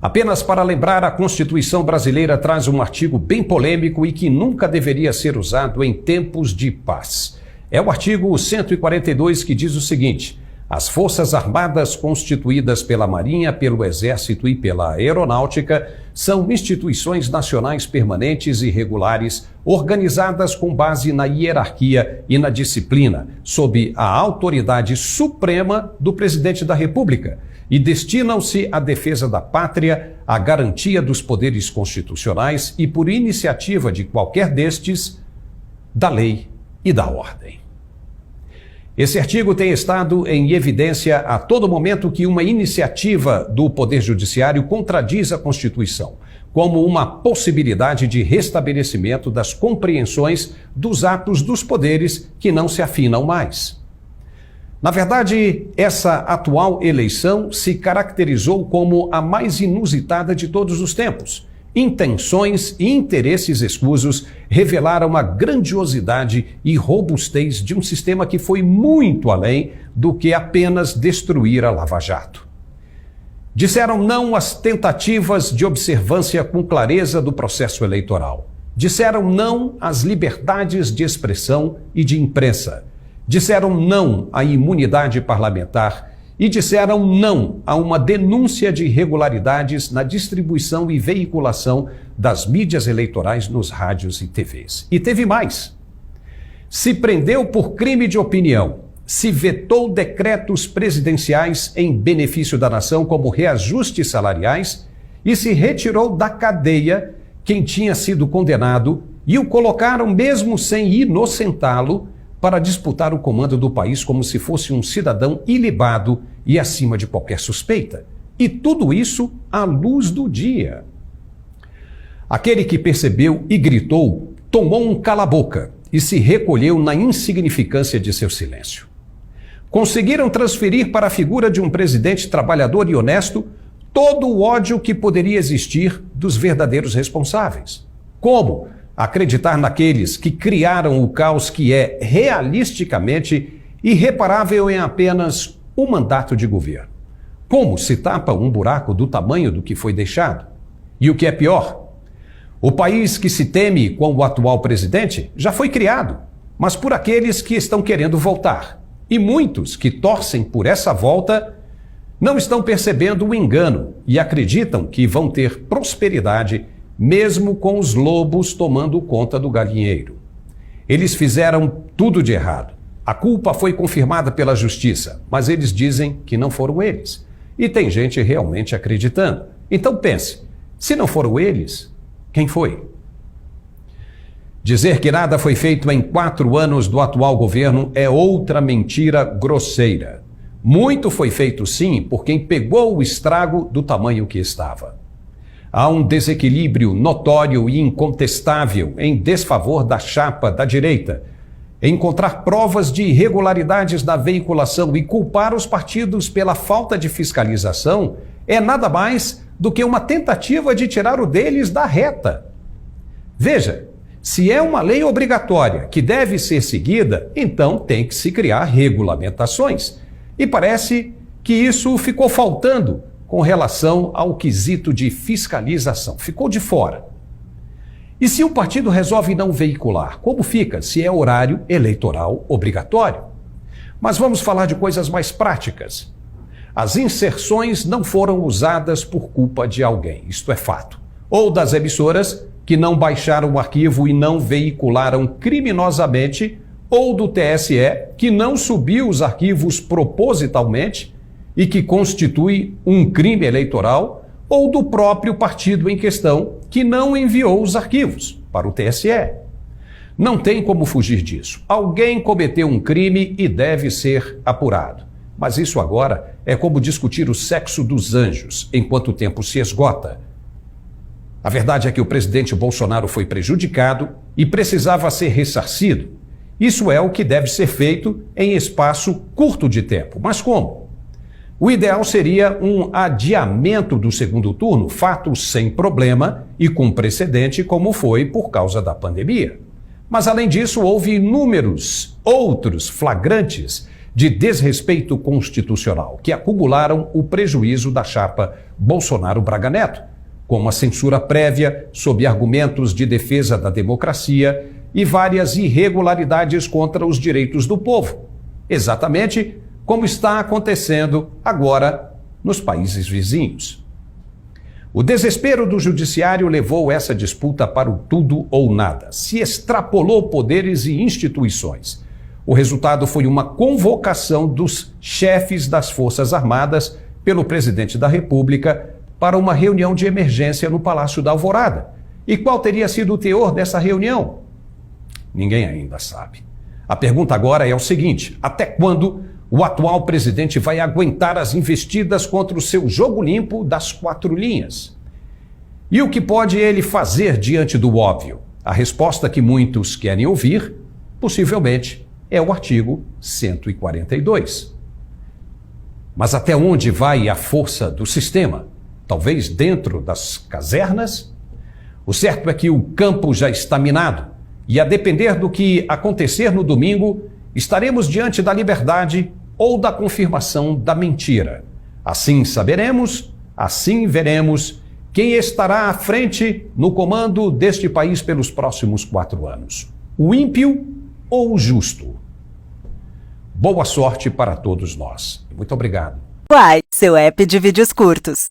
Apenas para lembrar, a Constituição brasileira traz um artigo bem polêmico e que nunca deveria ser usado em tempos de paz. É o artigo 142 que diz o seguinte: as Forças Armadas constituídas pela Marinha, pelo Exército e pela Aeronáutica são instituições nacionais permanentes e regulares, organizadas com base na hierarquia e na disciplina, sob a autoridade suprema do Presidente da República, e destinam-se à defesa da pátria, à garantia dos poderes constitucionais e, por iniciativa de qualquer destes, da lei e da ordem. Esse artigo tem estado em evidência a todo momento que uma iniciativa do Poder Judiciário contradiz a Constituição, como uma possibilidade de restabelecimento das compreensões dos atos dos poderes que não se afinam mais. Na verdade, essa atual eleição se caracterizou como a mais inusitada de todos os tempos. Intenções e interesses escusos revelaram a grandiosidade e robustez de um sistema que foi muito além do que apenas destruir a Lava Jato. Disseram não às tentativas de observância com clareza do processo eleitoral. Disseram não às liberdades de expressão e de imprensa. Disseram não à imunidade parlamentar e disseram não a uma denúncia de irregularidades na distribuição e veiculação das mídias eleitorais nos rádios e TVs. E teve mais. Se prendeu por crime de opinião, se vetou decretos presidenciais em benefício da nação como reajustes salariais e se retirou da cadeia quem tinha sido condenado e o colocaram, mesmo sem inocentá-lo, para disputar o comando do país como se fosse um cidadão ilibado e acima de qualquer suspeita. E tudo isso à luz do dia. Aquele que percebeu e gritou, tomou um cala-boca e se recolheu na insignificância de seu silêncio. Conseguiram transferir para a figura de um presidente trabalhador e honesto todo o ódio que poderia existir dos verdadeiros responsáveis. Como acreditar naqueles que criaram o caos que é realisticamente irreparável em apenas um mandato de governo? Como se tapa um buraco do tamanho do que foi deixado? E o que é pior, o país que se teme com o atual presidente já foi criado, mas por aqueles que estão querendo voltar. E muitos que torcem por essa volta não estão percebendo o engano e acreditam que vão ter prosperidade mesmo com os lobos tomando conta do galinheiro. Eles fizeram tudo de errado. A culpa foi confirmada pela justiça, mas eles dizem que não foram eles. E tem gente realmente acreditando. Então pense, se não foram eles, quem foi? Dizer que nada foi feito em 4 anos do atual governo é outra mentira grosseira. Muito foi feito sim por quem pegou o estrago do tamanho que estava. Há um desequilíbrio notório e incontestável em desfavor da chapa da direita. Encontrar provas de irregularidades na veiculação e culpar os partidos pela falta de fiscalização é nada mais do que uma tentativa de tirar o deles da reta. Veja, se é uma lei obrigatória que deve ser seguida, então tem que se criar regulamentações. E parece que isso ficou faltando com relação ao quesito de fiscalização. Ficou de fora. E se o partido resolve não veicular, como fica se é horário eleitoral obrigatório? Mas vamos falar de coisas mais práticas. As inserções não foram usadas por culpa de alguém, isto é fato. Ou das emissoras que não baixaram o arquivo e não veicularam criminosamente, ou do TSE que não subiu os arquivos propositalmente e que constitui um crime eleitoral, ou do próprio partido em questão, que não enviou os arquivos para o TSE. Não tem como fugir disso. Alguém cometeu um crime e deve ser apurado. Mas isso agora é como discutir o sexo dos anjos, enquanto o tempo se esgota. A verdade é que o presidente Bolsonaro foi prejudicado e precisava ser ressarcido. Isso é o que deve ser feito em espaço curto de tempo. Mas como? O ideal seria um adiamento do segundo turno, fato sem problema e com precedente, como foi por causa da pandemia. Mas, além disso, houve inúmeros outros flagrantes de desrespeito constitucional que acumularam o prejuízo da chapa Bolsonaro-Braga Neto, como a censura prévia sob argumentos de defesa da democracia e várias irregularidades contra os direitos do povo, exatamente como está acontecendo agora nos países vizinhos. O desespero do judiciário levou essa disputa para o tudo ou nada. Se extrapolou poderes e instituições. O resultado foi uma convocação dos chefes das Forças Armadas pelo presidente da República para uma reunião de emergência no Palácio da Alvorada. E qual teria sido o teor dessa reunião? Ninguém ainda sabe. A pergunta agora é o seguinte: até quando o atual presidente vai aguentar as investidas contra o seu jogo limpo das 4 linhas? E o que pode ele fazer diante do óbvio? A resposta que muitos querem ouvir, possivelmente, é o artigo 142. Mas até onde vai a força do sistema? Talvez dentro das casernas? O certo é que o campo já está minado e, a depender do que acontecer no domingo, estaremos diante da liberdade ou da confirmação da mentira. Assim saberemos, assim veremos quem estará à frente no comando deste país pelos próximos 4 anos. O ímpio ou o justo? Boa sorte para todos nós. Muito obrigado. Uai, seu app de vídeos curtos.